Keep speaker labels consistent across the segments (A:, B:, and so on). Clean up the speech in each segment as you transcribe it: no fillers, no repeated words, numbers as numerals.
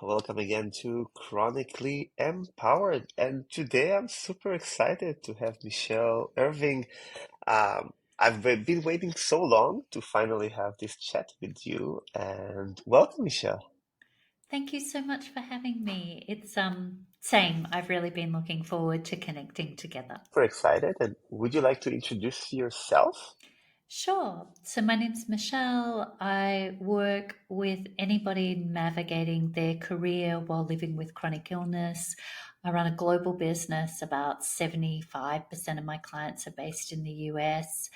A: Welcome again to Chronically Empowered. And today I'm super excited to have Michelle Irving. I've been waiting so long to finally have this chat with you. And welcome, Michelle.
B: Thank you so much for having me. It's same. I've really been looking forward to connecting together.
A: Super excited. And would you like to introduce yourself?
B: Sure. So my name's Michelle. I work with anybody navigating their career while living with chronic illness. I run a global business. About 75% of my clients are based in the US.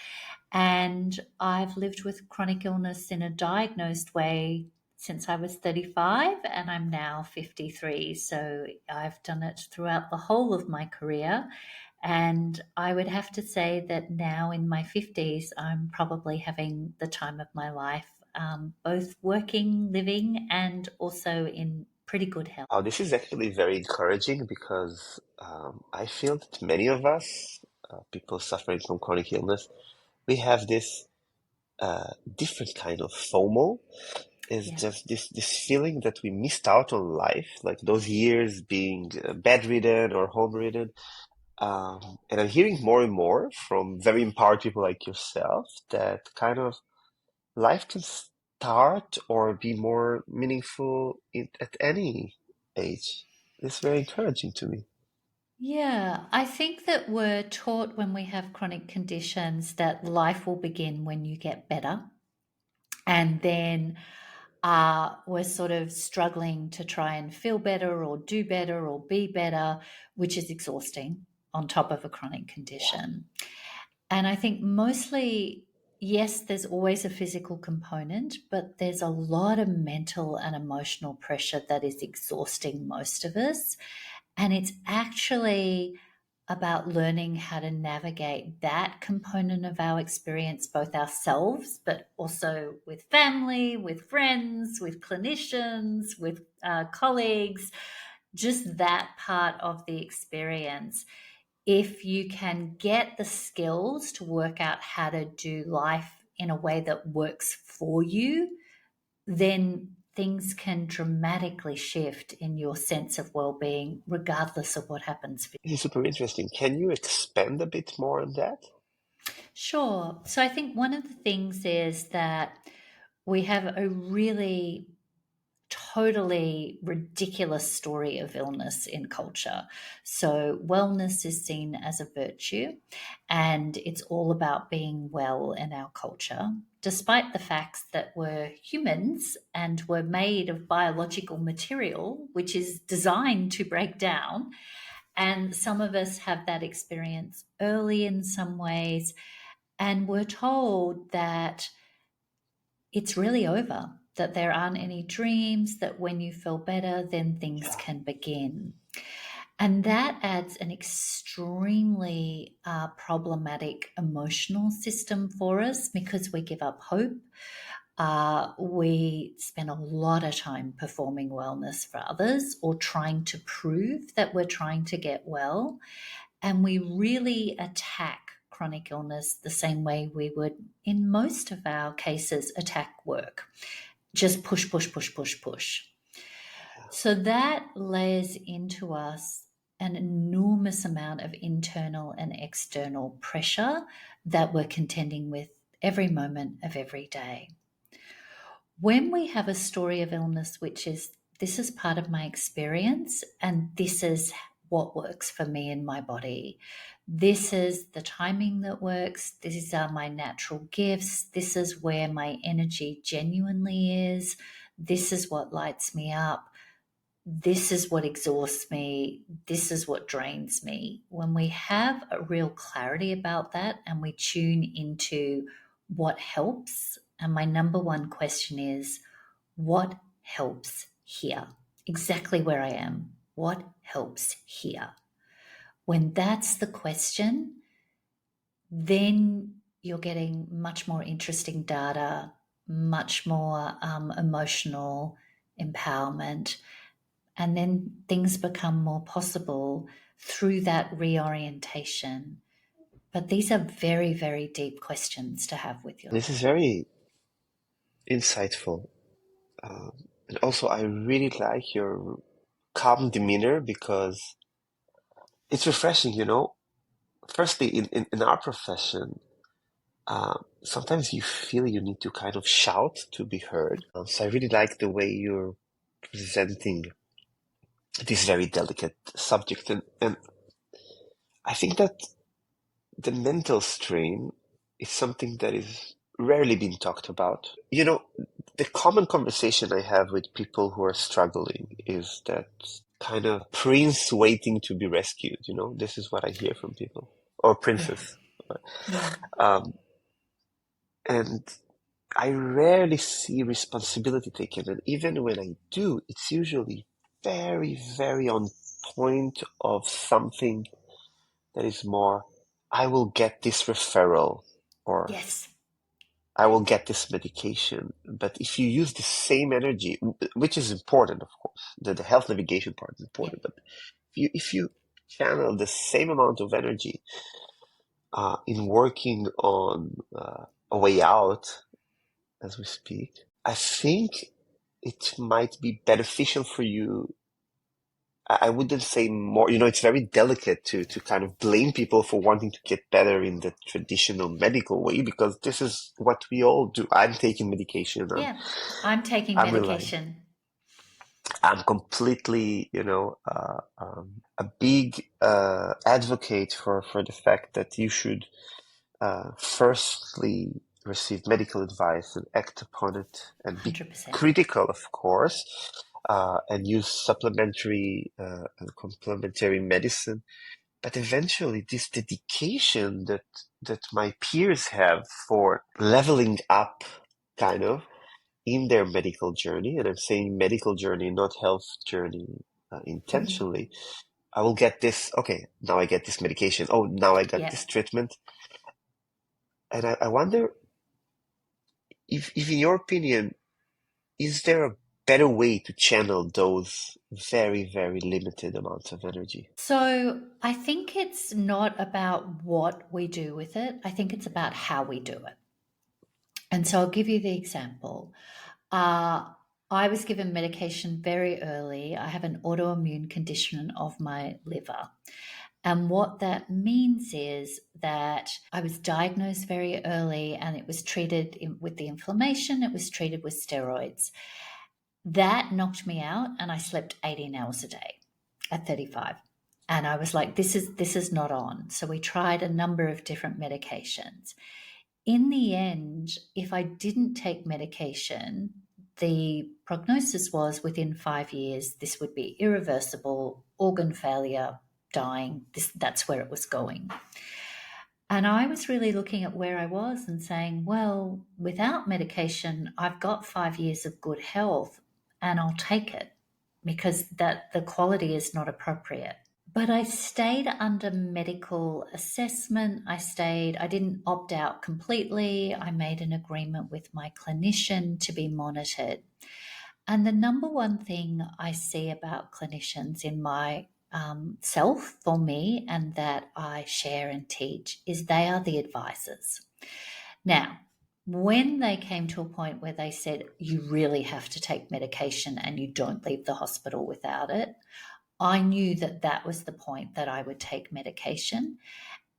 B: And I've lived with chronic illness in a diagnosed way since I was 35 and I'm now 53. So I've done it throughout the whole of my career. And I would have to say that now in my 50s, I'm probably having the time of my life, both working, living, and also in pretty good health.
A: This is actually very encouraging because I feel that many of us, people suffering from chronic illness, we have this different kind of FOMO. Is
B: Yeah.
A: just this feeling that we missed out on life, like those years being bedridden or home-ridden. And I'm hearing more and more from very empowered people like yourself that kind of life can start or be more meaningful at any age. It's very encouraging to me.
B: Yeah, I think that we're taught when we have chronic conditions that life will begin when you get better. And then we're sort of struggling to try and feel better or do better or be better, which is exhausting on top of a chronic condition. And I think mostly, yes, there's always a physical component, but there's a lot of mental and emotional pressure that is exhausting most of us. And it's actually about learning how to navigate that component of our experience, both ourselves, but also with family, with friends, with clinicians, with colleagues, just that part of the experience. If you can get the skills to work out how to do life in a way that works for you, then things can dramatically shift in your sense of well-being regardless of what happens.
A: This is super interesting. Can you expand a bit more on that?
B: Sure. So I think one of the things is that we have a really totally ridiculous story of illness in culture. So, wellness is seen as a virtue, and it's all about being well in our culture, despite the facts that we're humans and we're made of biological material, which is designed to break down. And some of us have that experience early in some ways. And we're told that it's really over, that there aren't any dreams, that when you feel better, then things
A: Yeah.
B: can begin. And that adds an extremely problematic emotional system for us because we give up hope. We spend a lot of time performing wellness for others or trying to prove that we're trying to get well. And we really attack chronic illness the same way we would, in most of our cases, attack work. Just push, push, push, push, push. So that layers into us an enormous amount of internal and external pressure that we're contending with every moment of every day. When we have a story of illness, which is this is part of my experience and this is what works for me in my body. This is the timing that works. These are my natural gifts. This is where my energy genuinely is. This is what lights me up. This is what exhausts me. This is what drains me. When we have a real clarity about that and we tune into what helps, and my number one question is, what helps here? Exactly where I am. What helps here? When that's the question, then you're getting much more interesting data, much more emotional empowerment, and then things become more possible through that reorientation. But these are very, very deep questions to have with yourself.
A: This is very insightful. And also, I really like your calm demeanor because it's refreshing, you know. Firstly, in our profession, sometimes you feel you need to kind of shout to be heard. So I really like the way you're presenting this very delicate subject. And I think that the mental strain is something that is rarely been talked about. You know, the common conversation I have with people who are struggling is that kind of prince waiting to be rescued. You know, this is what I hear from people, or
B: Yeah.
A: princess.
B: Yeah.
A: Um, and I rarely see responsibility taken. And even when I do, it's usually very, very on point of something that is more, I will get this referral or
B: Yes.
A: I will get this medication. But if you use the same energy, which is important, of course, the health navigation part is
B: Yeah.
A: important, but if you channel the same amount of energy in working on a way out, as we speak, I think it might be beneficial for you. I wouldn't say more, you know, it's very delicate to kind of blame people for wanting to get better in the traditional medical way because this is what we all do. I'm taking medication.
B: Yeah. I'm taking
A: I'm relying.
B: medication.
A: I'm completely, you know, a big advocate for the fact that you should firstly receive medical advice and act upon it and be
B: 100%.
A: critical, of course, and use supplementary and complementary medicine. But eventually, this dedication that my peers have for leveling up, kind of, in their medical journey, and I'm saying medical journey, not health journey, intentionally. I will get this. Okay, now I get this medication. Oh, now I got
B: Yeah.
A: this treatment. And I wonder if, in your opinion, is there a better way to channel those very, very limited amounts of energy?
B: So I think it's not about what we do with it. I think it's about how we do it. And so I'll give you the example. Uh, I was given medication very early. I have an autoimmune condition of my liver. And what that means is that I was diagnosed very early and it was treated with the inflammation, it was treated with steroids. That knocked me out and I slept 18 hours a day at 35. And I was like, this is not on. So we tried a number of different medications. In the end, if I didn't take medication, the prognosis was within 5 years, this would be irreversible, organ failure, dying. That's where it was going. And I was really looking at where I was and saying, well, without medication, I've got 5 years of good health and I'll take it because that the quality is not appropriate. But I stayed under medical assessment. I didn't opt out completely. I made an agreement with my clinician to be monitored. And the number one thing I see about clinicians in my self for me and that I share and teach is they are the advisors. Now, when they came to a point where they said, you really have to take medication and you don't leave the hospital without it, I knew that that was the point that I would take medication.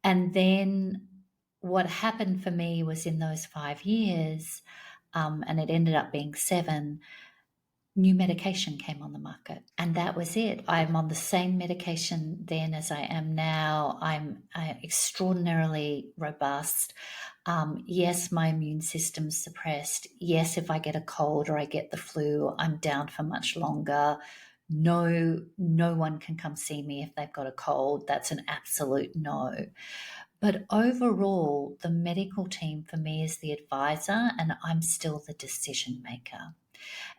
B: And then what happened for me was in those 5 years, and it ended up being 7, new medication came on the market. And that was it. I'm on the same medication then as I am now. I'm extraordinarily robust. Yes, my immune system's suppressed. Yes, if I get a cold or I get the flu, I'm down for much longer. No one can come see me if they've got a cold. That's an absolute no. But overall, the medical team for me is the advisor and I'm still the decision maker.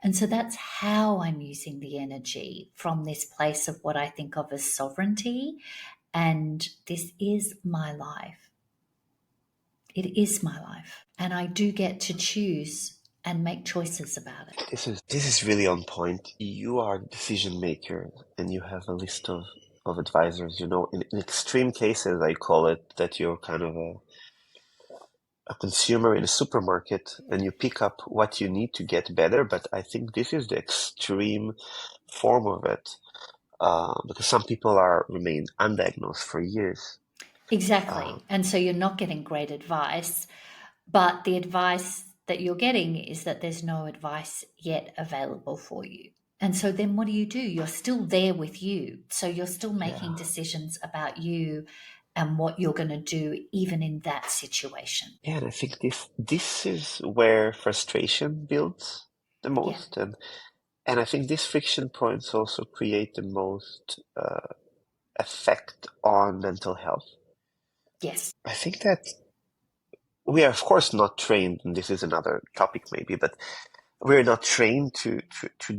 B: And so that's how I'm using the energy from this place of what I think of as sovereignty. And this is my life. It is my life. And I do get to choose and make choices about it.
A: This is really on point. You are the decision maker, and you have a list of advisors. You know, in extreme cases, I call it that you're kind of a consumer in a supermarket and you pick up what you need to get better. But I think this is the extreme form of it, because some people are remain undiagnosed for years.
B: Exactly.
A: Um,
B: And so you're not getting great advice, but the advice that you're getting is that there's no advice yet available for you. And so then what do? You're still there with you. So you're still making
A: yeah,
B: decisions about you and what you're going to do, even in that situation.
A: yeah, and I think this is where frustration builds the
B: Yeah.
A: most, and I think these friction points also create the most effect on mental health.
B: Yes.
A: I think that we are, of course, not trained, and this is another topic maybe, but we're not trained to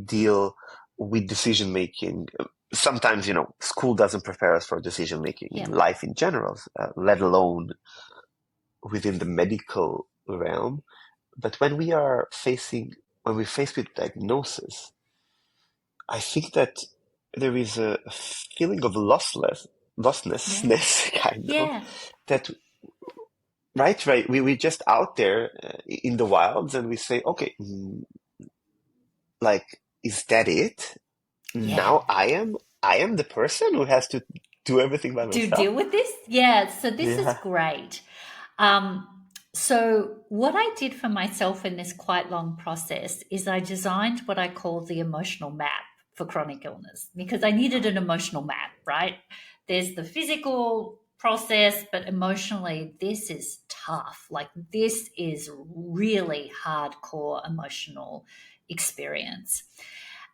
A: deal with decision making. Sometimes, school doesn't prepare us for decision making in
B: Yeah.
A: life in general, let alone within the medical realm. But when we're faced with diagnosis, I think that there is a feeling of
B: Yeah.
A: lostness, kind of,
B: Yeah.
A: that right. We're just out there in the wilds, and we say, okay, like, is that it?
B: Yeah.
A: Now I am the person who has to do everything by
B: Do
A: myself.
B: deal with this? Yeah. So this is
A: Yeah.
B: great. So what I did for myself in this quite long process is I designed what I call the emotional map for chronic illness because I needed an emotional map, right? There's the physical process, but emotionally, this is tough. Like, this is really hardcore emotional experience.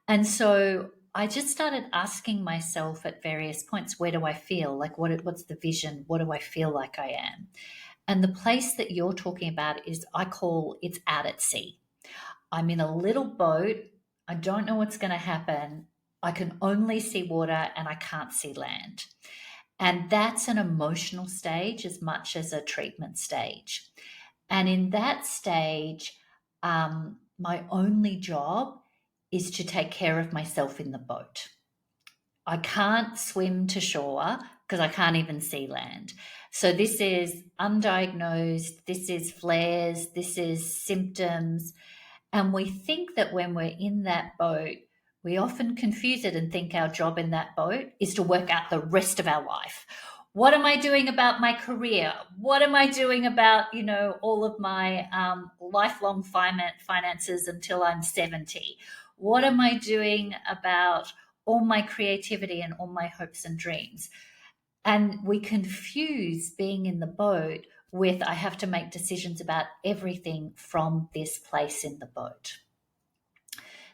B: And so I just started asking myself at various points, where do I feel? Like, what's the vision? What do I feel like I am? And the place that you're talking about is, I call it's out at sea. I'm in a little boat. I don't know what's going to happen. I can only see water and I can't see land. And that's an emotional stage as much as a treatment stage. And in that stage, my only job is to take care of myself in the boat. I can't swim to shore because I can't even see land. So this is undiagnosed, this is flares, this is symptoms. And we think that when we're in that boat, we often confuse it and think our job in that boat is to work out the rest of our life. What am I doing about my career? What am I doing about, all of my lifelong finances until I'm 70? What am I doing about all my creativity and all my hopes and dreams? And we confuse being in the boat with, I have to make decisions about everything from this place in the boat.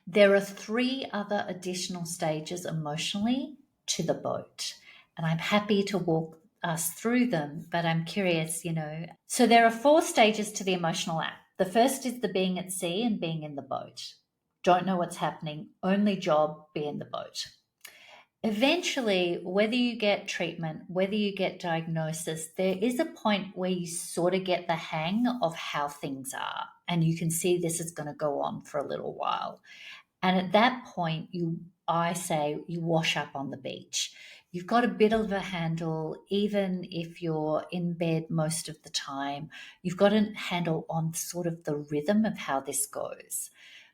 B: There are three other additional stages emotionally to the boat, and I'm happy to walk us through them, but I'm curious. So there are four stages to the emotional app. The first is the being at sea and being in the boat. Don't know what's happening, only job, be in the boat. Eventually, whether you get treatment, whether you get diagnosis, there is a point where you sort of get the hang of how things are, and you can see this is going to go on for a little while. And at that point, I say, you wash up on the beach. You've got a bit of a handle, even if you're in bed most of the time, you've got a handle on sort of the rhythm of how this goes.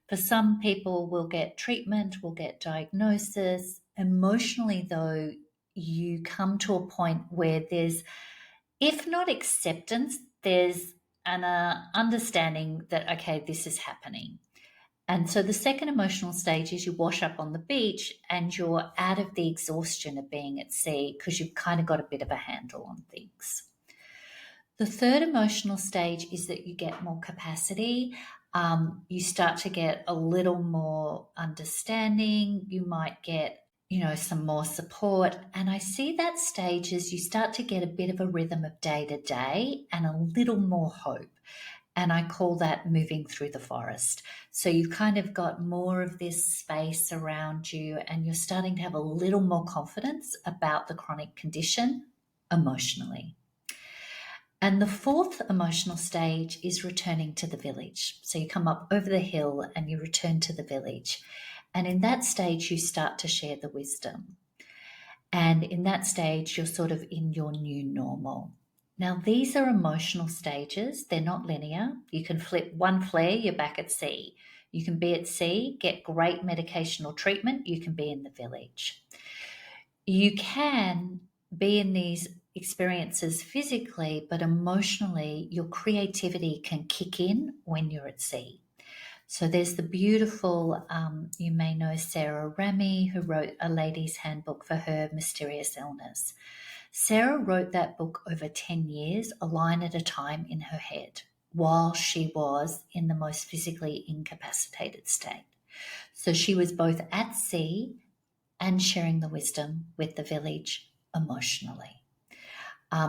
B: For some people, we'll get treatment, we'll get diagnosis. Emotionally, though, you come to a point where there's, if not acceptance, there's an understanding that, okay, this is happening. And so the second emotional stage is you wash up on the beach and you're out of the exhaustion of being at sea because you've kind of got a bit of a handle on things. The third emotional stage is that you get more capacity. You start to get a little more understanding. You might get, some more support. And I see that stage as you start to get a bit of a rhythm of day to day and a little more hope. And I call that moving through the forest. So you've kind of got more of this space around you and you're starting to have a little more confidence about the chronic condition emotionally. And the fourth emotional stage is returning to the village. So you come up over the hill and you return to the village. And in that stage, you start to share the wisdom. And in that stage, you're sort of in your new normal. Now, these are emotional stages. They're not linear. You can flip one flare, you're back at sea. You can be at sea, get great medication or treatment. You can be in the village. You can be in these experiences physically, but emotionally, your creativity can kick in when you're at sea. So there's the beautiful, you may know Sarah Rami, who wrote A Lady's Handbook for her mysterious illness. Sarah wrote that book over 10 years, a line at a time in her head, while she was in the most physically incapacitated state. So she was both at sea and sharing the wisdom with the village emotionally.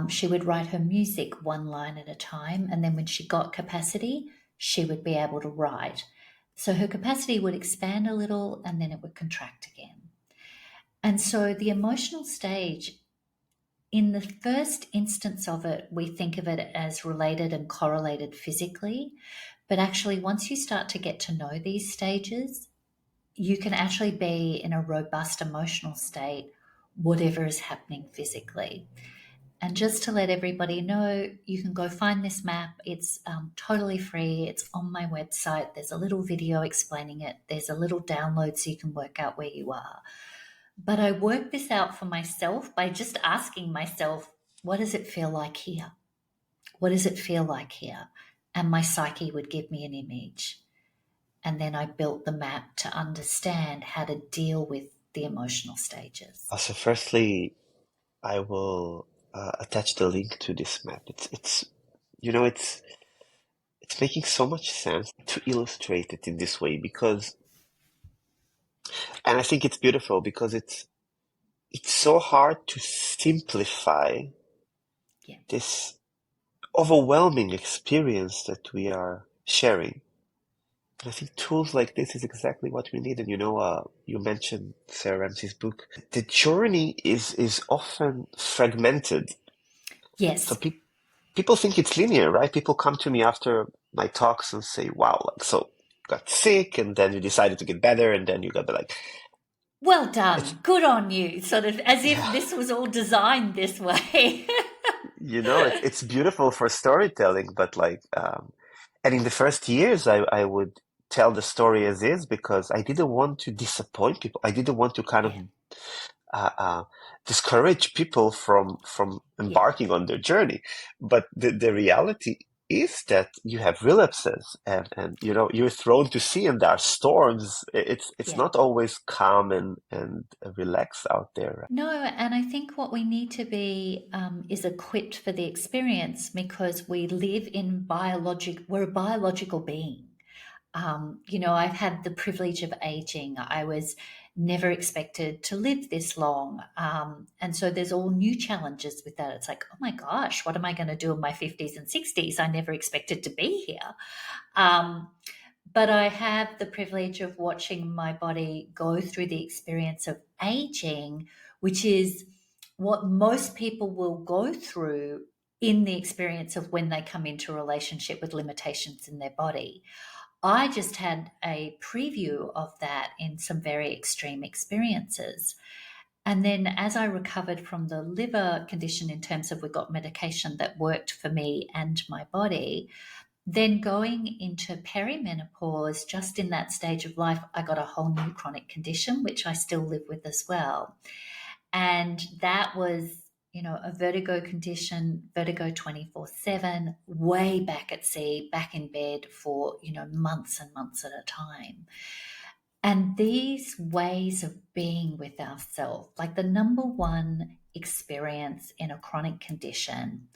B: She would write her music one line at a time, and then when she got capacity, she would be able to write. So her capacity would expand a little and then it would contract again. And so the emotional stage, in the first instance of it, we think of it as related and correlated physically. But actually, once you start to get to know these stages, you can actually be in a robust emotional state, whatever is happening physically. And just to let everybody know, you can go find this map. It's totally free. It's on my website. There's a little video explaining it. There's a little download so you can work out where you are. But I worked this out for myself by just asking myself, what does it feel like here? What does it feel like here? And my psyche would give me an image. And then I built the map to understand how to deal with the emotional stages.
A: So firstly, I will attach the link to this map. It's you know it's making so much sense to illustrate it in this way because, and I think it's beautiful because it's so hard to simplify
B: Yeah.
A: this overwhelming experience that we are sharing. And I think tools like this is exactly what we need. And you mentioned Sarah Ramsey's book. The journey is often fragmented. So
B: Yes.
A: people think it's linear, right? People come to me after my talks and say, "Wow, like so got sick, and then you decided to get better, and then you got like
B: Well
A: it's
B: done. Good on you. Sort of as if
A: yeah,
B: this was all designed this way.
A: it's beautiful for storytelling, but and in the first years, I would tell the story as is because I didn't want to disappoint people. I didn't want to kind of
B: Yeah.
A: uh, uh, discourage people from
B: Yeah.
A: embarking on their journey. But the reality is that you have relapses, and you're thrown to sea, and there are storms. It's
B: Yeah.
A: not always calm and relaxed out there.
B: No, and I think what we need to be is equipped for the experience because we live in we're a biological being. I've had the privilege of aging. I was never expected to live this long. And so there's all new challenges with that. It's like, oh my gosh, what am I going to do in my 50s and 60s? I never expected to be here. Um, but I have the privilege of watching my body go through the experience of aging, which is what most people will go through in the experience of when they come into a relationship with limitations in their body. I just had a preview of that in some very extreme experiences. And then as I recovered from the liver condition in terms of we got medication that worked for me and my body, then going into perimenopause, just in that stage of life, I got a whole new chronic condition, which I still live with as well. And that was, a vertigo condition, vertigo 24/7, way back at sea, back in bed for, months and months at a time. And these ways of being with ourselves, like the number one experience in a chronic condition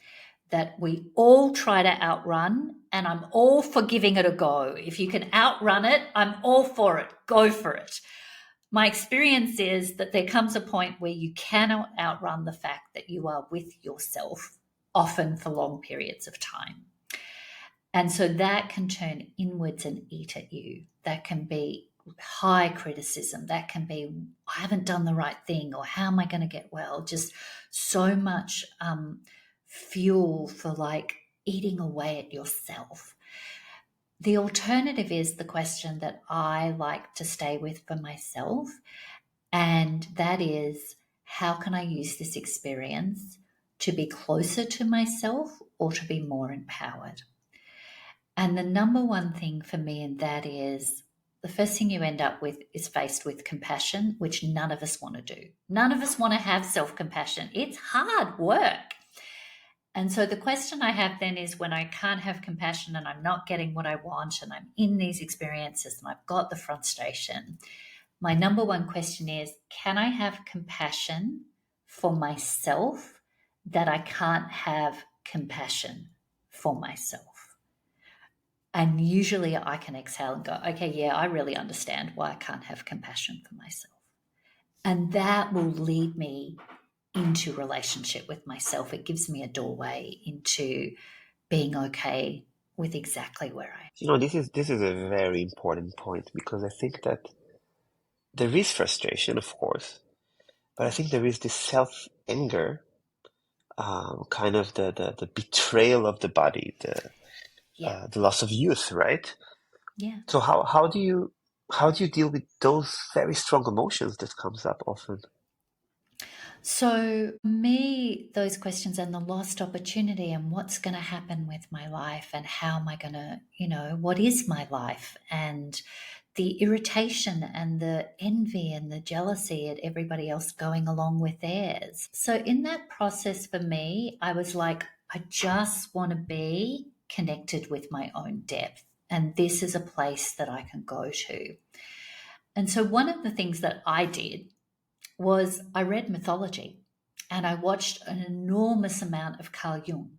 B: that we all try to outrun, and I'm all for giving it a go. If you can outrun it, I'm all for it. Go for it. My experience is that there comes a point where you cannot outrun the fact that you are with yourself, often for long periods of time. And so that can turn inwards and eat at you. That can be high criticism. That can be, I haven't done the right thing, or how am I going to get well? Just so much fuel for eating away at yourself. The alternative is the question that I like to stay with for myself. And that is, how can I use this experience to be closer to myself or to be more empowered. And the number one thing for me in that is the first thing you end up with is faced with compassion, which none of us want to do. None of us want to have self compassion. It's hard work. And so the question I have then is when I can't have compassion and I'm not getting what I want and I'm in these experiences and I've got the frustration, my number one question is, can I have compassion for myself that I can't have compassion for myself? And usually I can exhale and go, okay, yeah, I really understand why I can't have compassion for myself. And that will lead me into relationship with myself. It gives me a doorway into being okay with exactly where I am.
A: This is a very important point because I think that there is frustration, of course, but I think there is this self-anger, kind of the betrayal of the body,
B: Yeah.
A: the loss of youth, right?
B: Yeah.
A: So how do you deal with those very strong emotions that comes up often?
B: So, me, those questions and the lost opportunity and what's going to happen with my life and how am I going to, what is my life and the irritation and the envy and the jealousy at everybody else going along with theirs. So, in that process for me, I was like, I just want to be connected with my own depth. And this is a place that I can go to. And so, one of the things that I did was I read mythology and I watched an enormous amount of Carl Jung.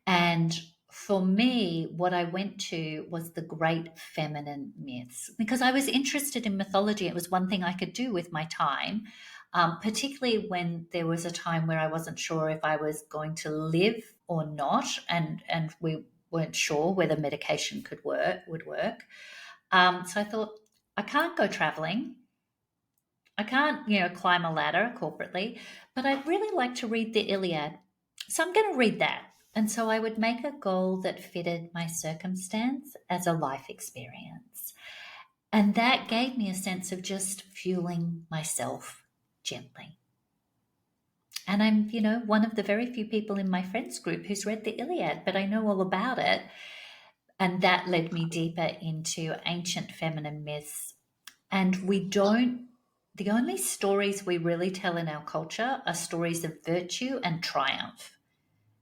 B: And for me, what I went to was the great feminine myths because I was interested in mythology. It was one thing I could do with my time, particularly when there was a time where I wasn't sure if I was going to live or not, and we weren't sure whether medication would work. So I thought I can't go traveling. I can't, climb a ladder corporately, but I'd really like to read the Iliad. So I'm going to read that. And so I would make a goal that fitted my circumstance as a life experience. And that gave me a sense of just fueling myself gently. And I'm, one of the very few people in my friends group who's read the Iliad, but I know all about it. And that led me deeper into ancient feminine myths. And the only stories we really tell in our culture are stories of virtue and triumph,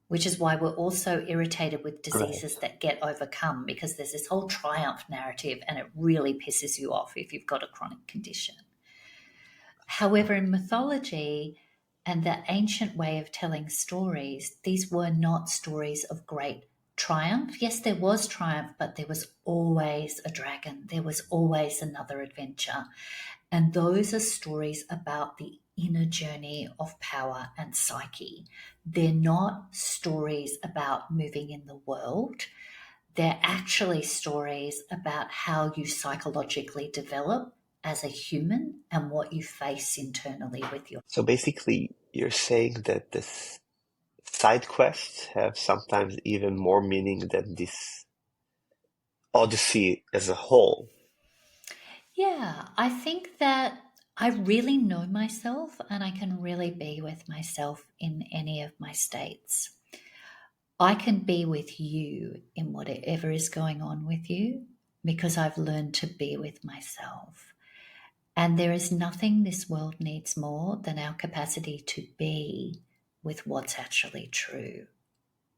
B: which is why we're also irritated with diseases
A: Right.
B: that get overcome because there's this whole triumph narrative and it really pisses you off if you've got a chronic condition. However, in mythology and the ancient way of telling stories, these were not stories of great triumph. Yes, there was triumph, but there was always a dragon. There was always another adventure. And those are stories about the inner journey of power and psyche. They're not stories about moving in the world. They're actually stories about how you psychologically develop as a human and what you face internally with your.
A: So basically, you're saying that the side quests have sometimes even more meaning than this Odyssey as a whole.
B: Yeah, I think that I really know myself and I can really be with myself in any of my states. I can be with you in whatever is going on with you because I've learned to be with myself. And there is nothing this world needs more than our capacity to be with what's actually true.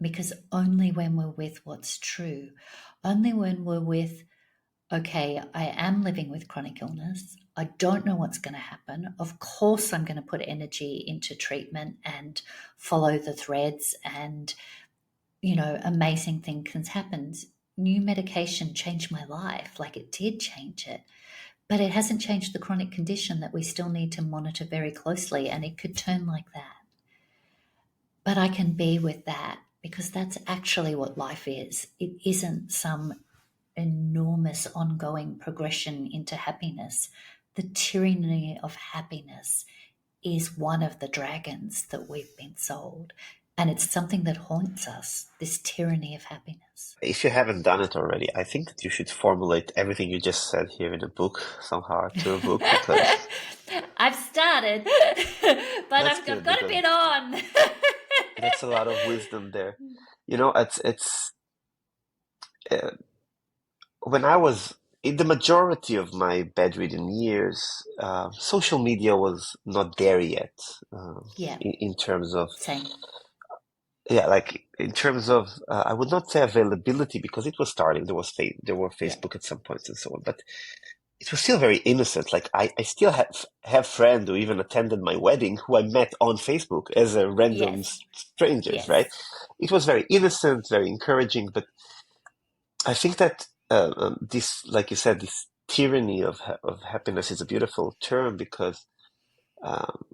B: Because only when we're with what's true, only when we're with, okay, I am living with chronic illness. I don't know what's going to happen. Of course, I'm going to put energy into treatment and follow the threads and amazing things can happen. New medication changed my life, like it did change it, but it hasn't changed the chronic condition that we still need to monitor very closely, and it could turn like that. But I can be with that because that's actually what life is. It isn't some enormous ongoing progression into happiness. The tyranny of happiness is one of the dragons that we've been sold. And it's something that haunts us, this tyranny of happiness.
A: If you haven't done it already, I think that you should formulate everything you just said here in a book, somehow to a book, because
B: I've started, but
A: that's
B: I've
A: good
B: got a
A: because
B: bit on.
A: That's a lot of wisdom there. You know, it's uh, when I was in the majority of my bedridden years, social media was not there yet, uh,
B: Yeah,
A: in terms of,
B: same.
A: yeah, like in terms of, I would not say availability because it was starting. There were
B: Yeah.
A: Facebook at some points and so on, but it was still very innocent. Like I still have friends who even attended my wedding who I met on Facebook as a random
B: Yes.
A: strangers, right?
B: Yes.
A: It was very innocent, very encouraging, but I think that this, like you said, this tyranny of happiness is a beautiful term because um,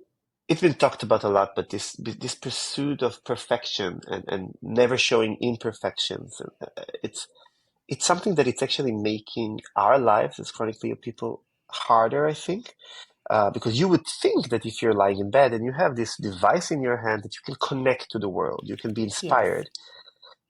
A: it's been talked about a lot. But this pursuit of perfection and never showing imperfections, it's something that it's actually making our lives as chronically ill people harder, I think. Because you would think that if you're lying in bed and you have this device in your hand that you can connect to the world, you can be
B: Yes.
A: inspired.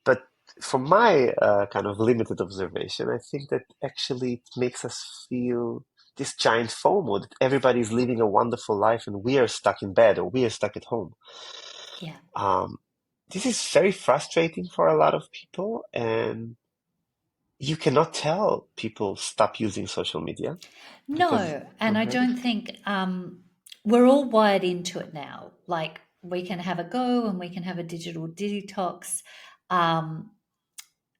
A: But from my kind of limited observation, I think that actually it makes us feel this giant FOMO that everybody's living a wonderful life and we are stuck in bed or we are stuck at home.
B: Yeah.
A: Um, this is very frustrating for a lot of people, and you cannot tell people stop using social media because
B: No, and I
A: already.
B: don't think we're all wired into it now. Like we can have a go and we can have a digital detox. Um,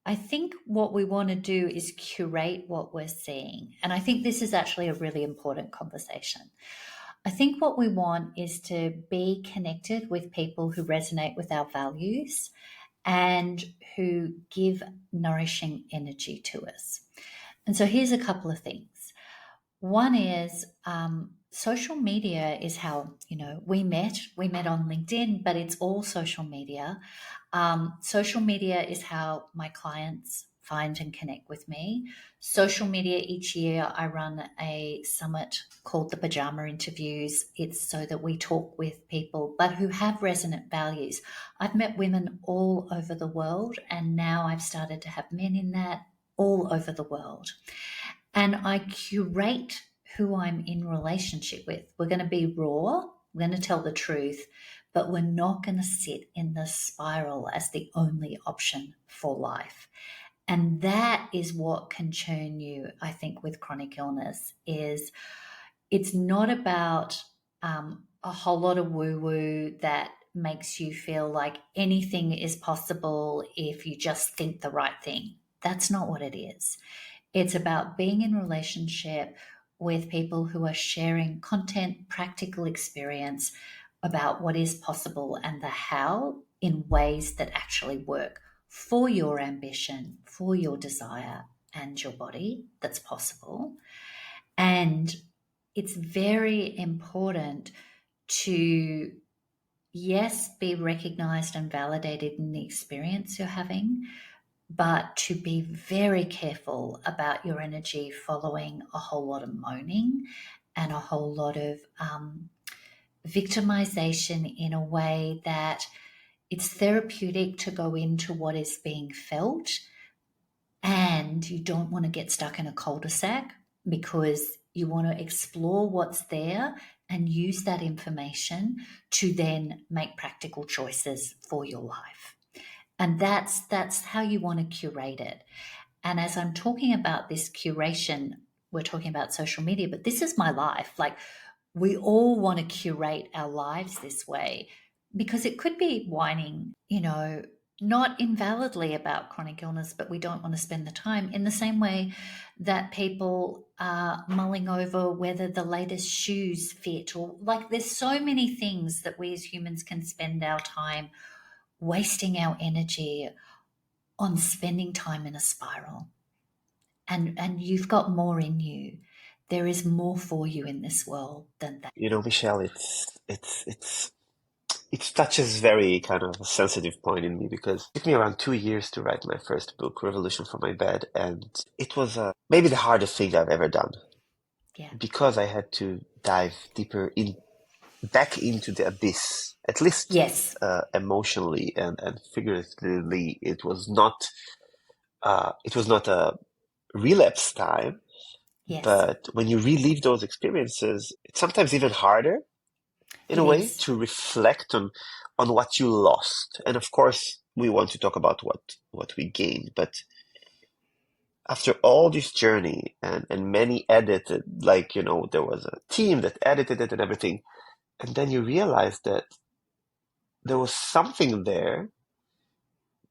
B: I think what we want to do is curate what we're seeing. And I think this is actually a really important conversation. I think what we want is to be connected with people who resonate with our values and who give nourishing energy to us. And so here's a couple of things. One is social media is how we met. We met on LinkedIn, but it's all social media. Social media is how my clients find and connect with me. Social media, each year I run a summit called the Pajama Interviews. It's so that we talk with people, but who have resonant values. I've met women all over the world, and now I've started to have men in that all over the world. And I curate who I'm in relationship with. We're going to be raw, we're going to tell the truth, but we're not going to sit in the spiral as the only option for life. And that is what can churn you, I think, with chronic illness is it's not about a whole lot of woo woo that makes you feel like anything is possible if you just think the right thing. That's not what it is. It's about being in relationship with people who are sharing content, practical experience about what is possible and the how in ways that actually work for your ambition, for your desire and your body that's possible. And it's very important to, yes, be recognized and validated in the experience you're having, but to be very careful about your energy following a whole lot of moaning and a whole lot of victimization in a way that it's therapeutic to go into what is being felt, and you don't want to get stuck in a cul-de-sac because you want to explore what's there and use that information to then make practical choices for your life. And that's how you want to curate it. And as I'm talking about this curation, we're talking about social media, but this is my life. Like we all want to curate our lives this way because it could be whining, not invalidly about chronic illness, but we don't want to spend the time in the same way that people are mulling over whether the latest shoes fit, or like there's so many things that we as humans can spend our time wasting our energy on spending time in a spiral. And you've got more in you. There is more for you in this world than that.
A: You know, Michelle, it touches very kind of a sensitive point in me because it took me around 2 years to write my first book, Revolution from My Bed, and it was maybe the hardest thing I've ever done
B: Yeah.
A: because I had to dive deeper in back into the abyss, at least
B: Yes.
A: emotionally and figuratively. It was not a relapse time,
B: Yes.
A: but when you relive those experiences, it's sometimes even harder. in a
B: It
A: way,
B: is.
A: to reflect on what you lost. And of course, we want to talk about what we gained. But after all this journey and many edited, like, there was a team that edited it and everything, and then you realize that there was something there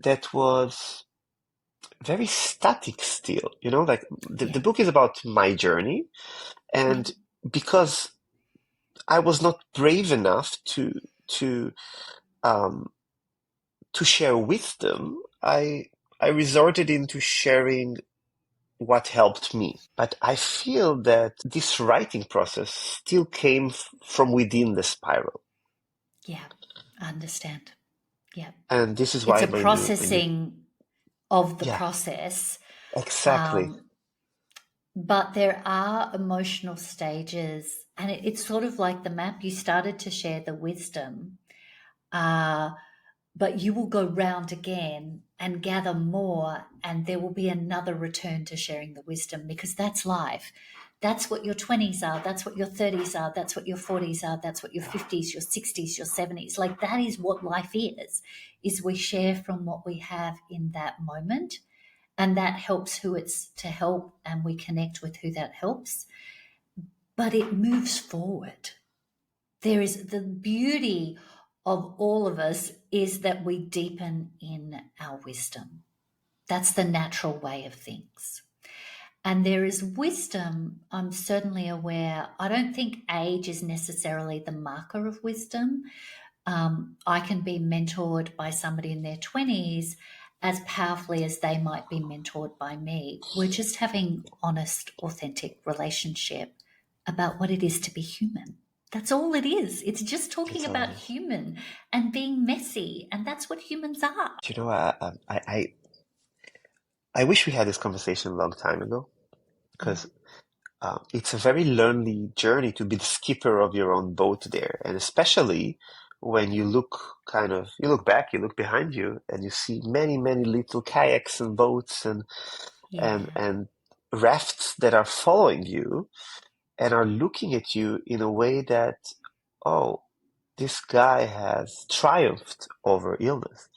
A: that was very static still, like the
B: Yeah.
A: book is about my journey.
B: Yeah.
A: And because I was not brave enough to um, to share wisdom, I resorted into sharing what helped me. But I feel that this writing process still came from within the spiral,
B: Yeah. I understand. Yeah.
A: and this is
B: It's
A: why
B: a
A: my new
B: processing of the
A: yeah,
B: process.
A: exactly.
B: Um, but there are emotional stages, and it's sort of like the map. You started to share the wisdom, uh, but you will go round again and gather more, and there will be another return to sharing the wisdom because that's life. That's what your 20s are, that's what your 30s are, that's what your 40s are, that's what your 50s, your 60s, your 70s. Like that is what life is we share from what we have in that moment, and that helps who it's to help, and we connect with who that helps, but it moves forward. There is the beauty of all of us is that we deepen in our wisdom. That's the natural way of things. And there is wisdom, I'm certainly aware. I don't think age is necessarily the marker of wisdom. I can be mentored by somebody in their 20s as powerfully as they might be mentored by me. We're just having honest, authentic relationship about what it is to be human. That's all it is. It's just talking
A: That's all it
B: about
A: is.
B: human and being messy, and that's what humans are.
A: I wish we had this conversation a long time ago,
B: Mm.
A: because it's a very lonely journey to be the skipper of your own boat there, and especially when you look back, you look behind you, and you see many, many little kayaks and boats
B: Yeah,
A: and rafts that are following you and are looking at you in a way that, oh, this guy has triumphed over illness.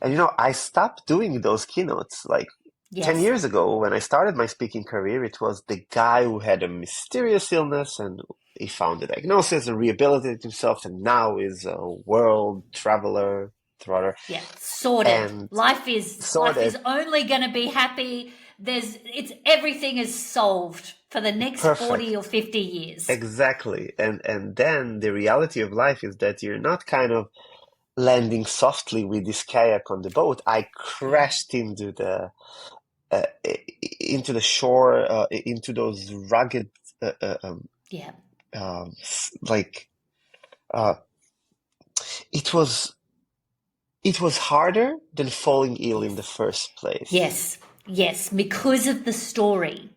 A: And
B: yeah,
A: I stopped doing those keynotes like 10
B: yes,
A: years ago when I started my speaking career. It was the guy who had a mysterious illness and he found a diagnosis and rehabilitated himself and now is a world traveler, trotter,
B: yeah. Sorted.
A: and
B: Life is
A: sorted.
B: only going to be happy. It's everything is solved for the next 40
A: Perfect.
B: or 50 years.
A: Exactly. And then the reality of life is that you're not kind of landing softly with this kayak on the boat. I
B: Yeah,
A: crashed uh, into the shore, into those rugged, uh, uh, um,
B: yeah.
A: like uh, it was it was harder than falling ill in the
B: Yes.
A: first place.
B: Yes. Yes. Because of the story.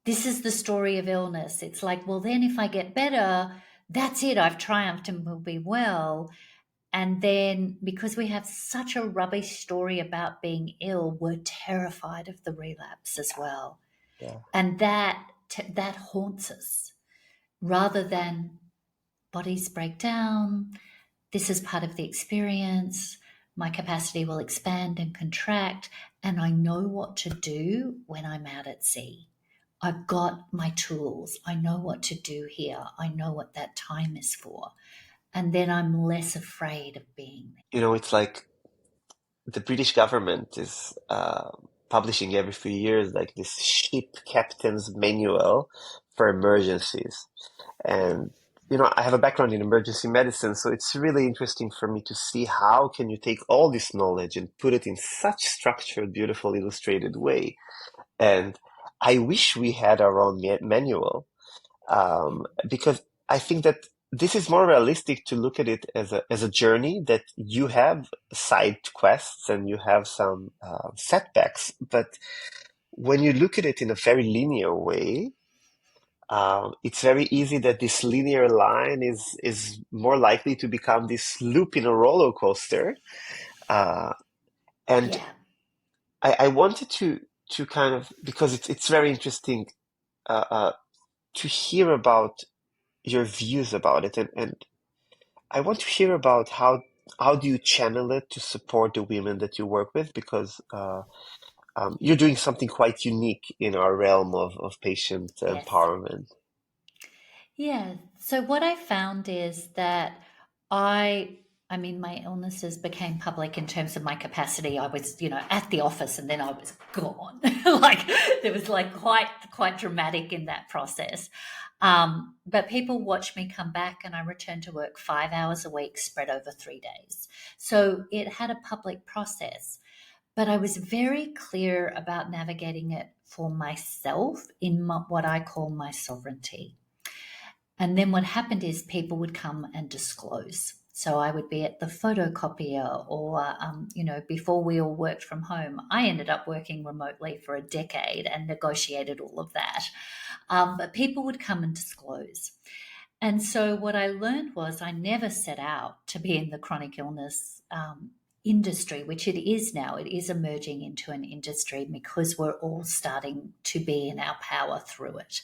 B: This is the story of illness. It's like, well, then if I get better, that's it. I've triumphed and will be well. And then because we have such a rubbish story about being ill, we're terrified of the relapse as well.
A: Yeah,
B: And that haunts us rather than bodies break down. This is part of the experience. My capacity will expand and contract, and I know what to do when I'm out at sea. I've got my tools. I know what to do here. I know what that time is for. And then I'm less afraid of being there.
A: it's like the British government is publishing every few years like this ship captain's manual for emergencies.
B: Yeah.
A: And I have a background in emergency medicine, so it's really interesting for me to see how can you take all this knowledge and put it in such structured, beautiful, illustrated way. And I wish we had our own manual,
B: Yeah.
A: because I think that this is more realistic to look at it as a journey that you have side quests and you have some setbacks, but when you look at it in a very linear way, it's very easy that this linear line is more likely to become this loop in a roller coaster. Uh, and
B: Yeah.
A: I wanted to kind of, because it's very interesting uh, uh, to hear about your views about it, and I want to hear about how do you channel it to support the women that you work with because you're doing something quite unique in our realm of patient
B: Yes.
A: empowerment.
B: Yeah. So what I found is that I I mean my illnesses became public in terms of my capacity. I was, at the office and then I was gone. Like there was like quite dramatic in that process. But people watch me come back and I return to work 5 hours a week spread over 3 days. So it had a public process. But I was very clear about navigating it for myself in what I call my sovereignty. And then what happened is people would come and disclose. So I would be at the photocopier, or, before we all worked from home, I ended up working remotely for a decade and negotiated all of that. But people would come and disclose. And so what I learned was I never set out to be in the chronic illness industry, which it is now. It is emerging into an industry because we're all starting to be in our power through it.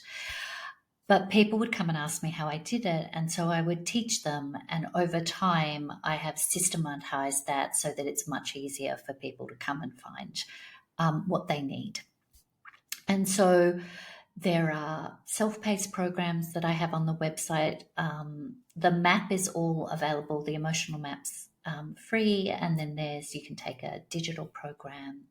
B: But people would come and ask me how I did it. And so I would teach them. And over time, I have systematized that so that it's much easier for people to come and find what they need. And so there are self paced programs that I have on the website. The map is all available, the emotional map's free. And then you can take a digital program.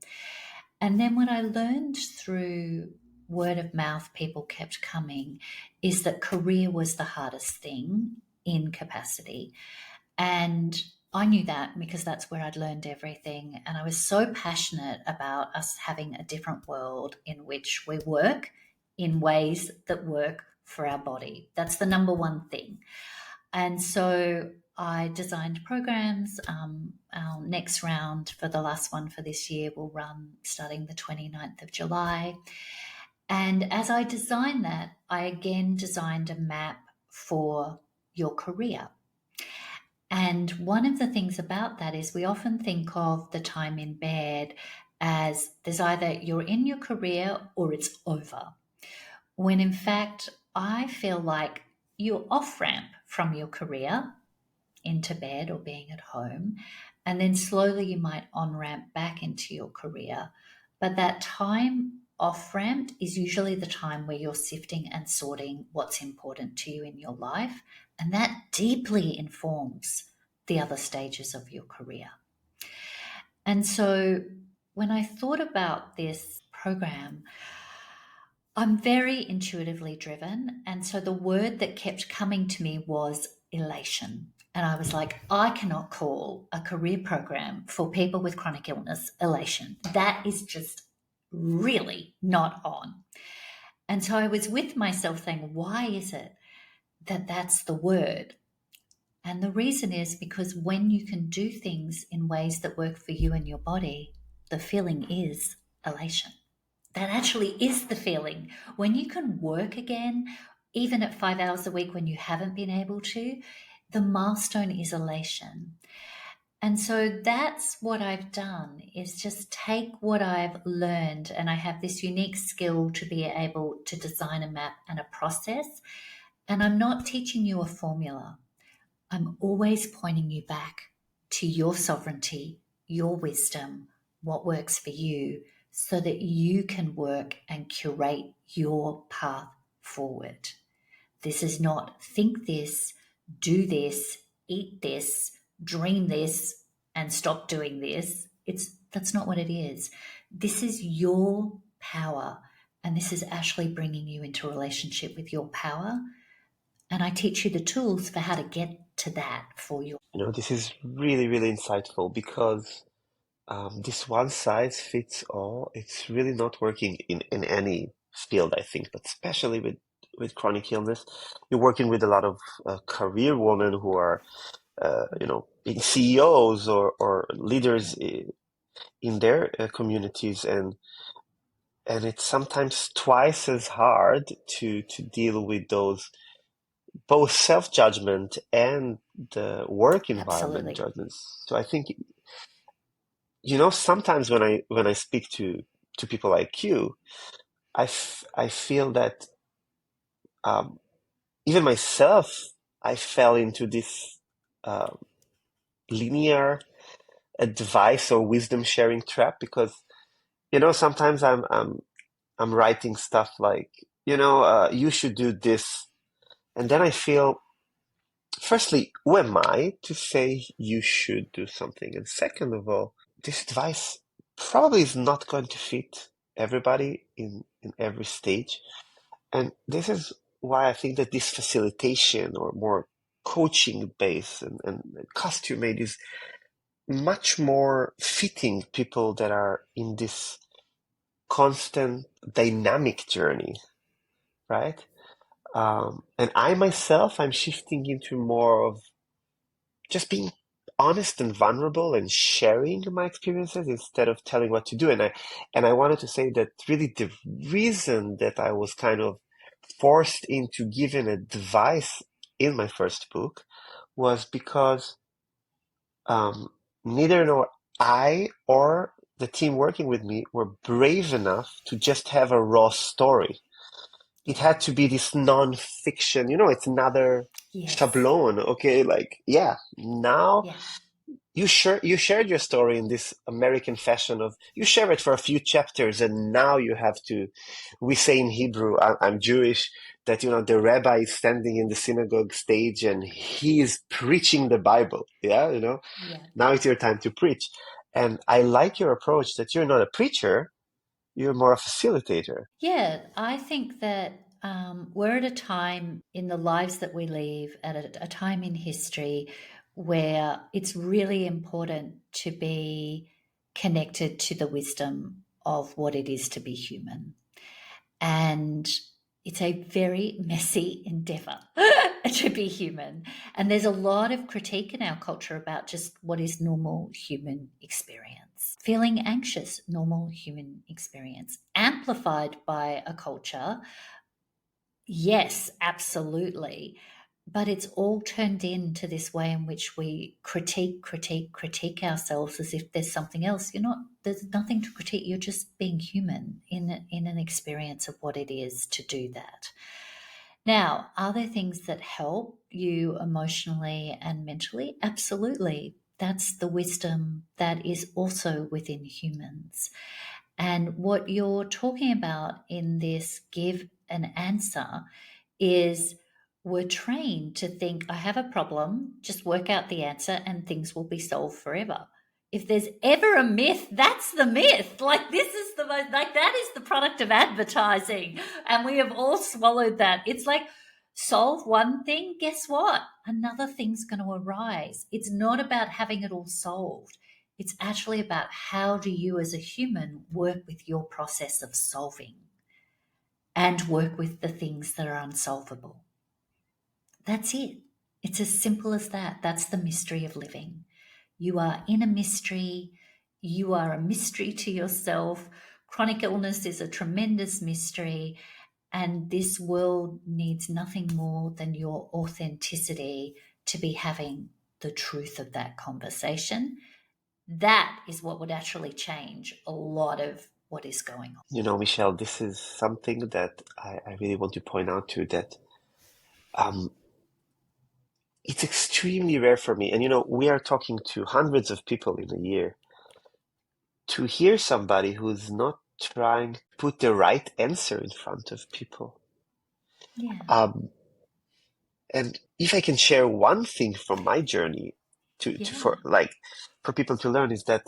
B: And then what I learned through word of mouth, people kept coming, is that career was the hardest thing in capacity. And I knew that because that's where I'd learned everything. And I was so passionate about us having a different world in which we work in ways that work for our body. That's the number one thing. And so I designed programs. Our next round for the last one for this year will run starting the 29th of July. And as I designed that, I again designed a map for your career. And one of the things about that is we often think of the time in bed as there's either you're in your career or it's over. When in fact, I feel like you're off ramp from your career into bed or being at home. And then slowly you might on ramp back into your career. But that time off ramp is usually the time where you're sifting and sorting what's important to you in your life. And that deeply informs the other stages of your career. And so when I thought about this program, I'm very intuitively driven. And so the word that kept coming to me was elation. And I was like, I cannot call a career program for people with chronic illness elation. That is just really not on. And so I was with myself saying, why is it that that's the word? And the reason is because when you can do things in ways that work for you and your body, the feeling is elation. That actually is the feeling. When you can work again, even at 5 hours a week when you haven't been able to, the milestone is elation. And so that's what I've done is just take what I've learned. And I have this unique skill to be able to design a map and a process. And I'm not teaching you a formula. I'm always pointing you back to your sovereignty, your wisdom, what works for you, so that you can work and curate your path forward. This is not think this, do this, eat this, dream this, and stop doing this. That's not what it is. This is your power, and this is actually bringing you into a relationship with your power. And I teach you the tools for how to get to that for you.
A: This is really, really insightful because this one size fits all, it's really not working in any field, I think, but especially with chronic illness. You're working with a lot of career women who are, being CEOs or leaders in their communities, and it's sometimes twice as hard to deal with those both self-judgment and the work environment
B: Absolutely.
A: judgments. So I think sometimes when I speak to people like you, I feel that um, even myself, I fell into this. uh, linear advice or wisdom sharing trap, because sometimes I'm writing stuff like, you should do this, and then I feel, firstly, who am I to say you should do something? And second of all, this advice probably is not going to fit everybody in every stage. And this is why I think that this facilitation or more coaching base and custom made is much more fitting people that are in this constant dynamic journey, right? And I myself, I'm shifting into more of just being honest and vulnerable and sharing my experiences instead of telling what to do. And I wanted to say that really the reason that I was kind of forced into giving advice in my first book was because um, neither nor I or the team working with me were brave enough to just have a raw story. It
B: Yeah.
A: had to be this non-fiction, it's another
B: Yes.
A: shablon. Okay, like, yeah, now
B: Yeah.
A: you shared your story in this American fashion of you share it for a few chapters, and now you have to. We say in Hebrew, I'm Jewish, that the rabbi is standing in the synagogue stage and he is preaching the Bible. Yeah,
B: Yeah.
A: now it's your time to preach. And I like your approach that you're not a preacher, you're more a facilitator.
B: Yeah, I think that we're at a time in the lives that we live, at a time in history where it's really important to be connected to the wisdom of what it is to be human. And it's a very messy endeavor to be human. And there's a lot of critique in our culture about just what is normal human experience. Feeling anxious, normal human experience, amplified by a culture. Yes, absolutely. But it's all turned into this way in which we critique ourselves as if there's something else. There's nothing to critique. You're just being human in an experience of what it is to do that. Now, are there things that help you emotionally and mentally? Absolutely. That's the wisdom that is also within humans. And what you're talking about in this give an answer is we're trained to think, I have a problem, just work out the answer and things will be solved forever. If there's ever a myth, that's the myth. Like, this is the most, like, that is the product of advertising. And we have all swallowed that. It's like, solve one thing, guess what? Another thing's going to arise. It's not about having it all solved. It's actually about how do you as a human work with your process of solving and work with the things that are unsolvable. That's it. It's as simple as that. That's the mystery of living. You are in a mystery. You are a mystery to yourself. Chronic illness is a tremendous mystery. And this world needs nothing more than your authenticity to be having the truth of that conversation. That is what would actually change a lot of what is going on.
A: Michelle, this is something that I really want to point out to that um, it's extremely rare for me. And we are talking to hundreds of people in a year. To hear somebody who's not trying to put the right answer in front of people.
B: Yeah.
A: Um, and if I can share one thing from my journey
B: Yeah.
A: for people to learn, is that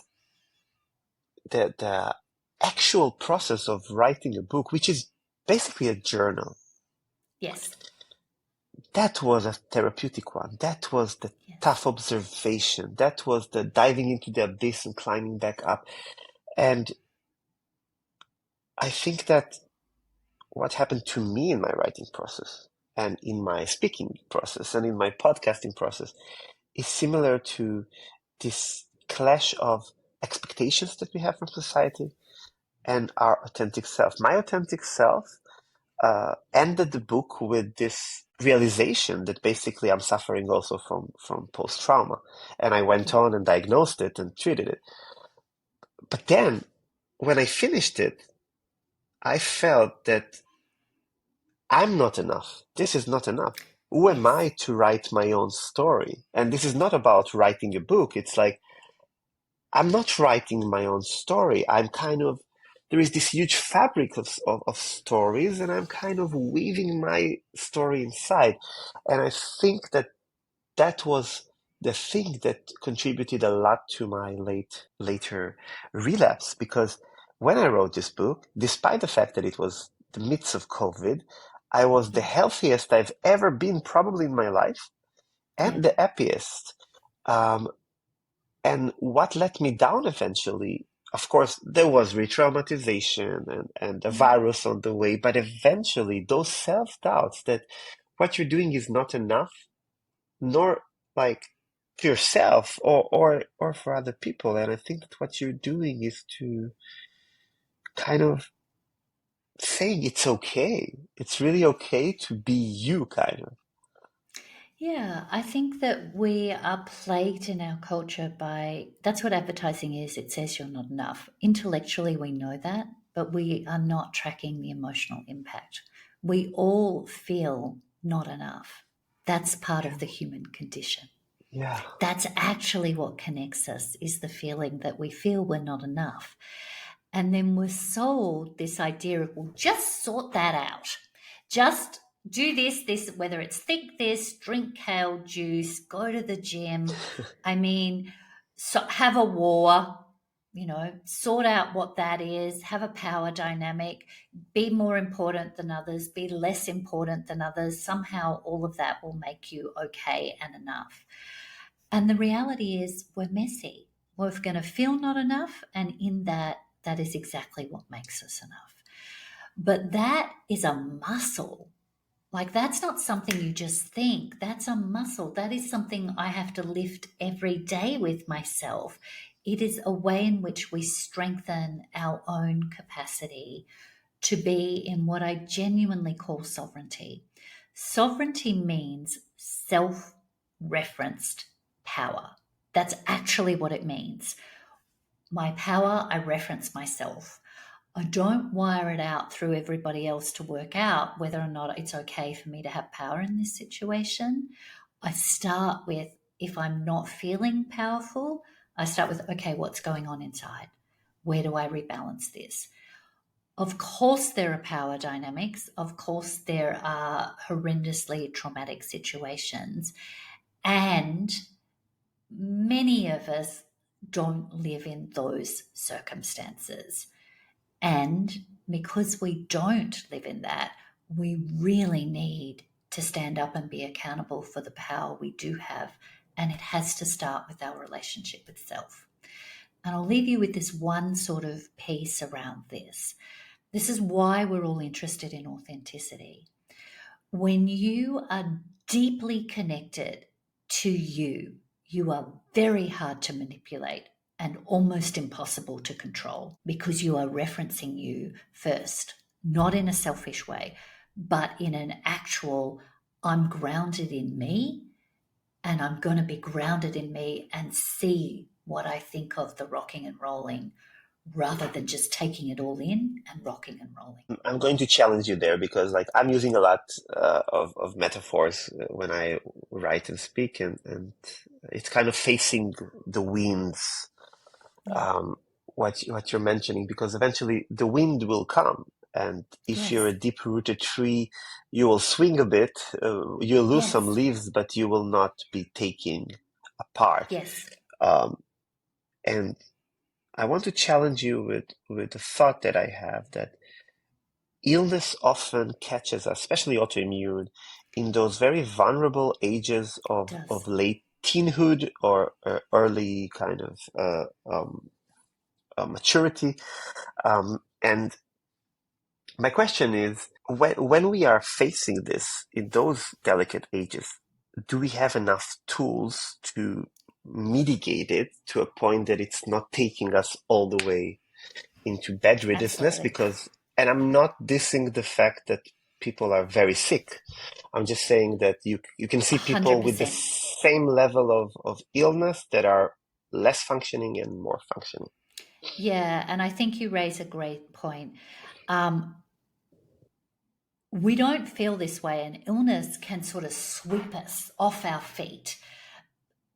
A: the actual process of writing a book, which is basically a journal,
B: Yes.
A: that was a therapeutic one. That was the
B: Yes.
A: tough observation. That was the diving into the abyss and climbing back up. And I think that what happened to me in my writing process and in my speaking process and in my podcasting process is similar to this clash of expectations that we have from society and our authentic self. My authentic self ended the book with this realization that basically I'm suffering also from post trauma, and I went
B: Yeah.
A: on and diagnosed it and treated it. But then, when I finished it, I felt that I'm not enough. This is not enough. who am I
B: Yes.
A: to write my own story? And this is not about writing a book. It's like, I'm not writing my own story. I'm kind of, there is this huge fabric of stories, and I'm kind of weaving my story inside. And I think that that was the thing that contributed a lot to my later relapse, because when I wrote this book, despite the fact that it was the midst of COVID, I was the
B: Yeah.
A: healthiest I've ever been probably in my life
B: Yeah.
A: and the happiest. Um, and what let me down eventually, of course, there was re-traumatization and a
B: Yeah.
A: virus on the way, but eventually those self-doubts that what you're doing is not enough, nor like to yourself or for other people. And I think that what you're doing is to kind of saying it's okay. It's really okay to be you, kind of.
B: Yeah, I think that we are plagued in our culture by that's what advertising is. It says you're not enough. Intellectually, we know that, but we are not tracking the emotional impact. We all feel not enough. That's part
A: Yeah.
B: of the human condition.
A: Yeah.
B: That's actually what connects us is the feeling that we feel we're not enough. And then we're sold this idea of, well, just sort that out. Just do this, whether it's think this, drink kale juice, go to the gym. I mean, so have a war, sort out what that is, have a power dynamic, be more important than others, be less important than others. Somehow all of that will make you okay and enough. And the reality is, we're messy. We're going to feel not enough. And in that, that is exactly what makes us enough. But that is a muscle. Like, that's not something you just think. That's a muscle. That is something I have to lift every day with myself. It is a way in which we strengthen our own capacity to be in what I genuinely call sovereignty. Sovereignty means self referenced power. That's actually what it means. My power, I reference myself. I don't wire it out through everybody else to work out whether or not it's okay for me to have power in this situation. I start with, if I'm not feeling powerful, I start with, okay, what's going on inside? Where do I rebalance this? Of course, there are power dynamics. Of course, there are horrendously traumatic situations. And many of us don't live in those circumstances. And because we don't live in that, we really need to stand up and be accountable for the power we do have. And it has to start with our relationship with self. And I'll leave you with this one sort of piece around this. This is why we're all interested in authenticity. When you are deeply connected to you, you are very hard to manipulate and almost impossible to control because you are referencing you first, not in a selfish way, but in an actual, I'm grounded in me and I'm going to be grounded in me and see what I think of the rocking and rolling rather than just taking it all in and rocking and rolling.
A: I'm going to challenge you there because, like, I'm using a lot of metaphors when I write and speak, and it's kind of facing the winds,
B: Yeah.
A: um, what you're mentioning, because eventually the wind will come, and if you're a
B: Yes.
A: deep-rooted tree, you will swing a bit, you'll lose some
B: Yes.
A: leaves, but you will not be taking apart.
B: Yes.
A: Um, and I want to challenge you with the thought that I have that illness often catches us, especially autoimmune, in those very vulnerable ages
B: It
A: of
B: does.
A: late teenhood or early kind of maturity. And my question is, when we are facing this in those delicate ages, do we have enough tools to mitigate it to a point that it's not taking us all the way into bedriddeness?
B: Absolutely.
A: Because, and I'm not dissing the fact that people are very sick. I'm just saying that you can see people with the
B: 100%.
A: same level of illness that are less functioning and more functioning.
B: Yeah. And I think you raise a great point. Um, we don't feel this way, and illness can sort of sweep us off our feet.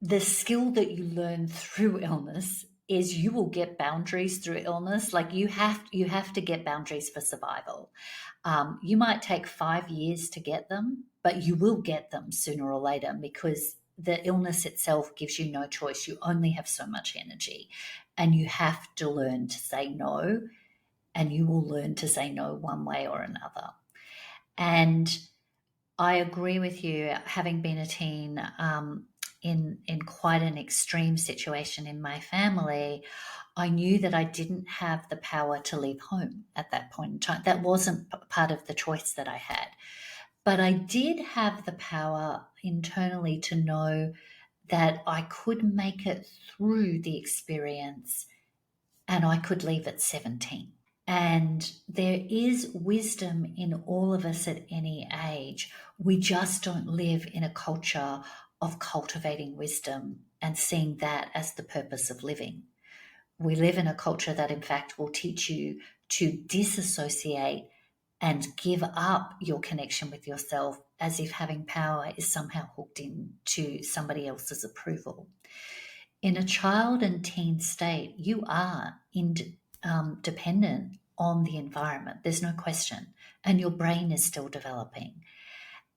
B: The skill that you learn through illness is you will get boundaries through illness. Like you have to get boundaries for survival. You might take 5 years to get them, but you will get them sooner or later because the illness itself gives you no choice. You only have so much energy, and you have to learn to say no, and you will learn to say no one way or another. And I agree with you. Having been a teen, in quite an extreme situation in my family, I knew that I didn't have the power to leave home at that point in time. That wasn't part of the choice that I had. But I did have the power internally to know that I could make it through the experience and I could leave at 17. And there is wisdom in all of us at any age. We just don't live in a culture of cultivating wisdom and seeing that as the purpose of living. We live in a culture that, in fact, will teach you to disassociate and give up your connection with yourself as if having power is somehow hooked into somebody else's approval. In a child and teen state, you are dependent on the environment. There's no question. And your brain is still developing.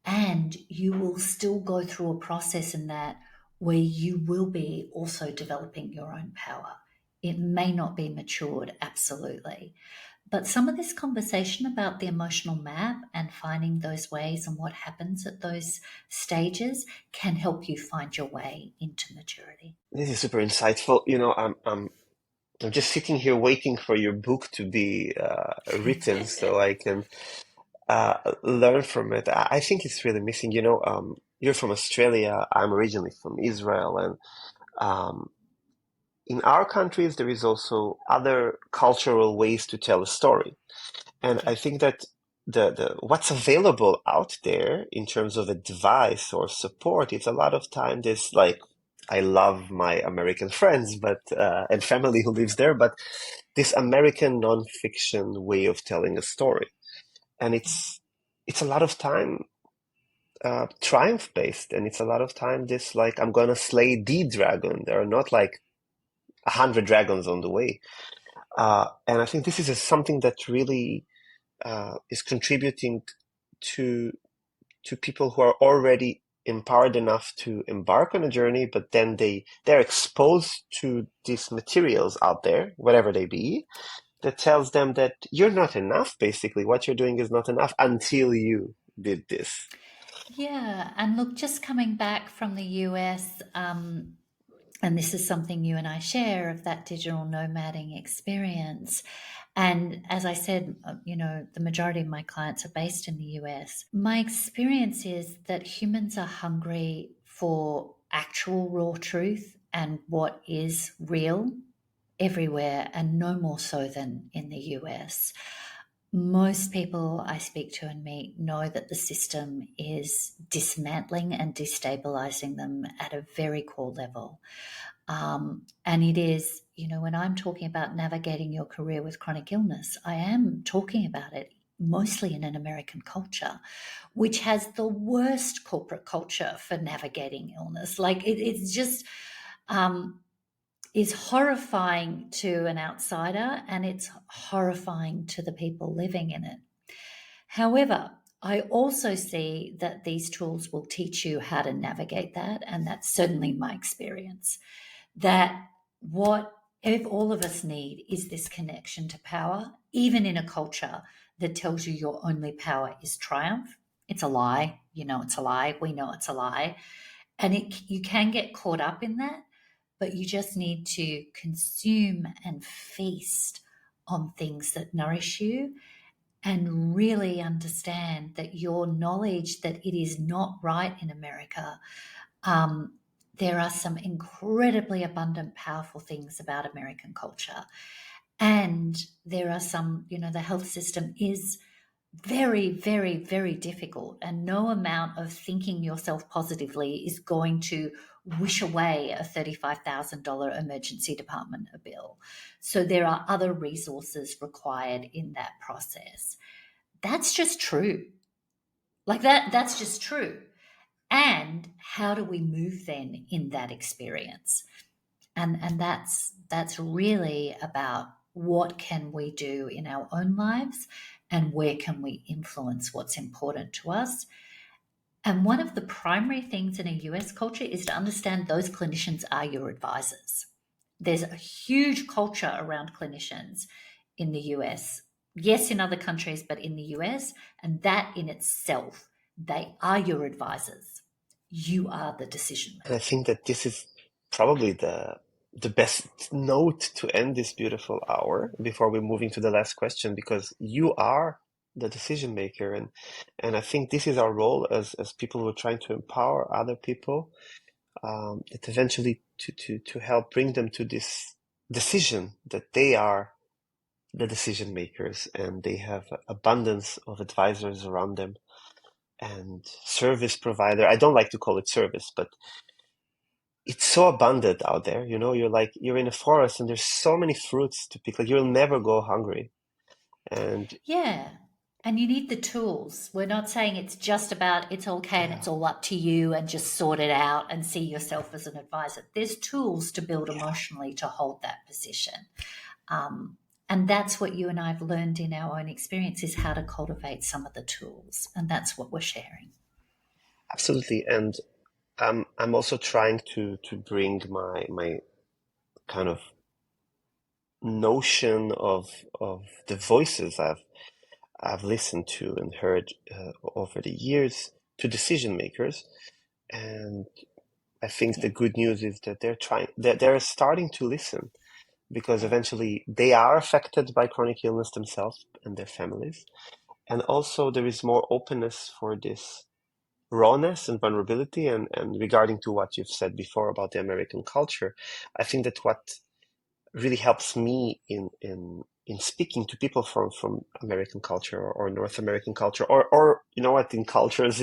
B: And you will still go through a process in that where you will be also developing your own power. It may not be matured, absolutely. But some of this conversation about the emotional map and finding those ways and what happens at those stages can help you find your way into maturity.
A: This is super insightful. I'm just sitting here waiting for your book to be written so I can learn from it. I think it's really missing. You're from Australia. I'm originally from Israel, and um, in our countries there is also other cultural ways to tell a story. And
B: Yeah.
A: I think that the what's available out there in terms of advice or support, it's a lot of time this like I love my American friends, but and family who lives there, but this American nonfiction way of telling a story, and it's a lot of time triumph based, and it's a lot of time this like I'm gonna slay the dragon. There are not like 100 dragons on the way, and I think this is something that really is contributing to people who are already empowered enough to embark on a journey, but then they're exposed to these materials out there, whatever they be, that tells them that you're not enough. Basically, what you're doing is not enough until you did this.
B: Yeah. And look, just coming back from the US, and this is something you and I share of that digital nomading experience. And as I said, the majority of my clients are based in the US. My experience is that humans are hungry for actual raw truth and what is real everywhere, and no more so than in the US. Most people I speak to and meet know that the system is dismantling and destabilizing them at a very core level. And it is, when I'm talking about navigating your career with chronic illness, I am talking about it mostly in an American culture, which has the worst corporate culture for navigating illness. Like it's just um, is horrifying to an outsider, and it's horrifying to the people living in it. However, I also see that these tools will teach you how to navigate that, and that's certainly my experience. That what if all of us need is this connection to power, even in a culture that tells you your only power is triumph. It's a lie. You know it's a lie. We know it's a lie. And you can get caught up in that, but you just need to consume and feast on things that nourish you and really understand that your knowledge that it is not right in America. um, there are some incredibly abundant, powerful things about American culture. And there are some, the health system is very, very, very difficult. And no amount of thinking yourself positively is going to wish away a $35,000 emergency department bill. So there are other resources required in that process. That's just true. Like that's just true. And how do we move then in that experience? And that's really about what can we do in our own lives and where can we influence what's important to us. And one of the primary things in a US culture is to understand those clinicians are your advisors. There's a huge culture around clinicians in the US. Yes, in other countries, but in the US, and that in itself, they are your advisors. You are the decision
A: And I
B: maker.
A: think that this is probably the best note to end this beautiful hour before we're moving to the last question, because you are the decision maker, and I think this is our role as people who are trying to empower other people, that eventually to help bring them to this decision that they are the decision makers and they have abundance of advisors around them and service provider. I don't like to call it service, but it's so abundant out there. You're like you're in a forest and there's so many fruits to pick. Like you'll never go hungry. And
B: Yeah. And you need the tools. We're not saying it's just about it's okay and
A: yeah,
B: it's all up to you and just sort it out and see yourself as an advisor. There's tools to build
A: yeah,
B: emotionally to hold that position. Um, and that's what you and I have learned in our own experience is how to cultivate some of the tools. And that's what we're sharing.
A: absolutely. And I'm also trying to bring my kind of notion of the voices I've listened to and heard over the years to decision makers. And I think
B: Yeah.
A: the good news is that they're starting to listen, because
B: Yeah.
A: eventually they are affected by chronic illness themselves and their families. And also there is more openness for this rawness and vulnerability. And regarding to what you've said before about the American culture, I think that what really helps me in speaking to people from American culture or North American culture or you know what, in cultures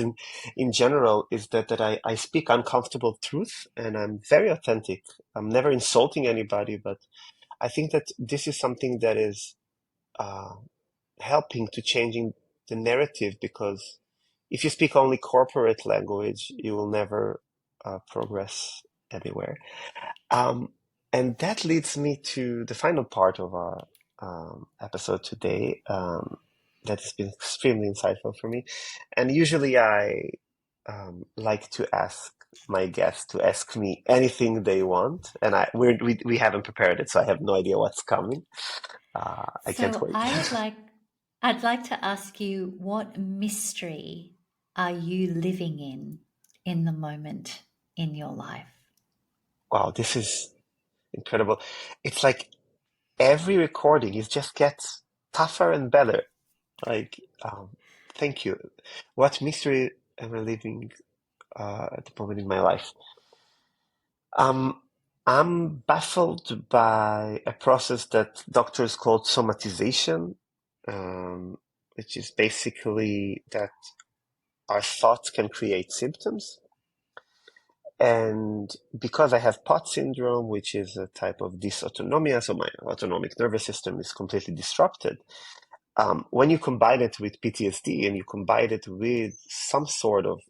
A: in general, is that I speak uncomfortable truth and I'm very authentic. I'm never insulting anybody, but I think that this is something that is uh, helping to changing the narrative, because if you speak only corporate language, you will never progress anywhere. Um, and that leads me to the final part of our episode today. That has been extremely insightful for me. And usually I like to ask my guests to ask me anything they want, and we haven't prepared it, so I have no idea what's coming. I can't
B: So
A: wait.
B: I'd like to ask you what mystery are you living in the moment in your life?
A: Wow, this is incredible. It's like every recording is just gets tougher and better. Like, thank you. What mystery am I living at the moment in my life? Um, I'm baffled by a process that doctors call somatization, um, which is basically that our thoughts can create symptoms. And because I have POTS syndrome, which is a type of dysautonomia, so my autonomic nervous system is completely disrupted. When you combine it with PTSD and you combine it with some sort of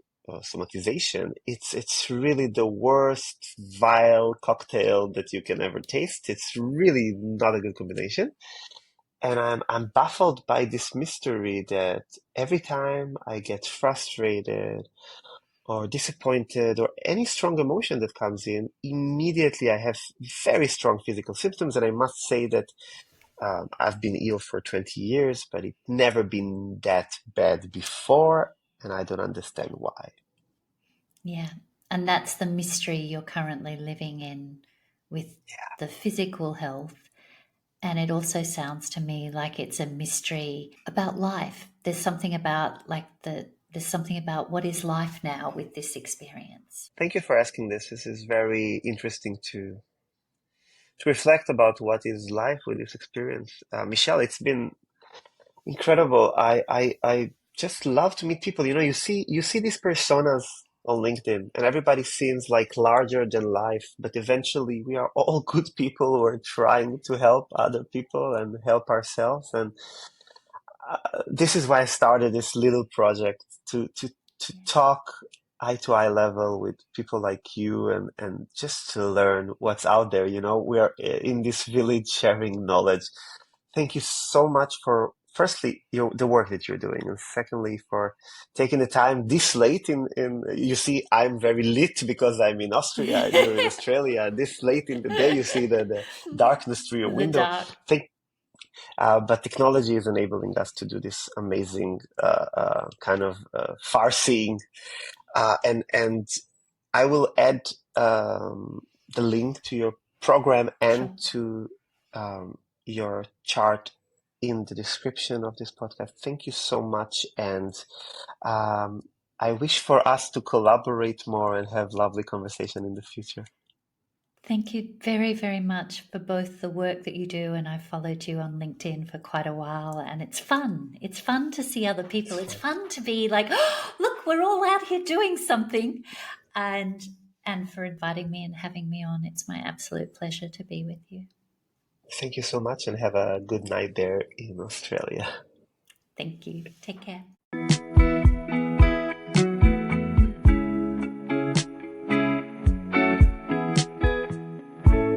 A: somatization, it's really the worst vile cocktail that you can ever taste. It's really not a good combination. And I'm baffled by this mystery that every time I get frustrated or disappointed or any strong emotion that comes in, immediately I have very strong physical symptoms. And I must say that I've been ill for 20 years, but it's never been that bad before, and I don't understand why.
B: Yeah. And that's the mystery you're currently living in with the physical health. And it also sounds to me like it's a mystery about life. There's something about what is life now with this experience.
A: Thank you for asking this. This is very interesting to reflect about what is life with this experience. Michelle, it's been incredible. I just love to meet people. You see these personas on LinkedIn, and everybody seems like larger than life, but eventually we are all good people who are trying to help other people and help ourselves. And this is why I started this little project to talk eye to eye level with people like you, and just to learn what's out there. We are in this village sharing knowledge. Thank you so much for, firstly, the work that you're doing, and secondly, for taking the time this late you see, I'm very lit because I'm in Austria and you're in Australia. This late in the day, you see the darkness through your
B: The
A: window.
B: dark.
A: Thank But technology is enabling us to do this amazing kind of far-seeing, and I will add the link to your program and
B: Sure.
A: to your chart in the description of this podcast. Thank you so much, and um, I wish for us to collaborate more and have lovely conversation in the future.
B: Thank you very, very much for both the work that you do, and I've followed you on LinkedIn for quite a while, and it's fun. It's fun to see other people.
A: It's
B: It's
A: fun.
B: fun to be like, oh, look, we're all out here doing something, and for inviting me and having me on. It's my absolute pleasure to be with you.
A: Thank you so much, and have a good night there in Australia.
B: Thank you. Take care.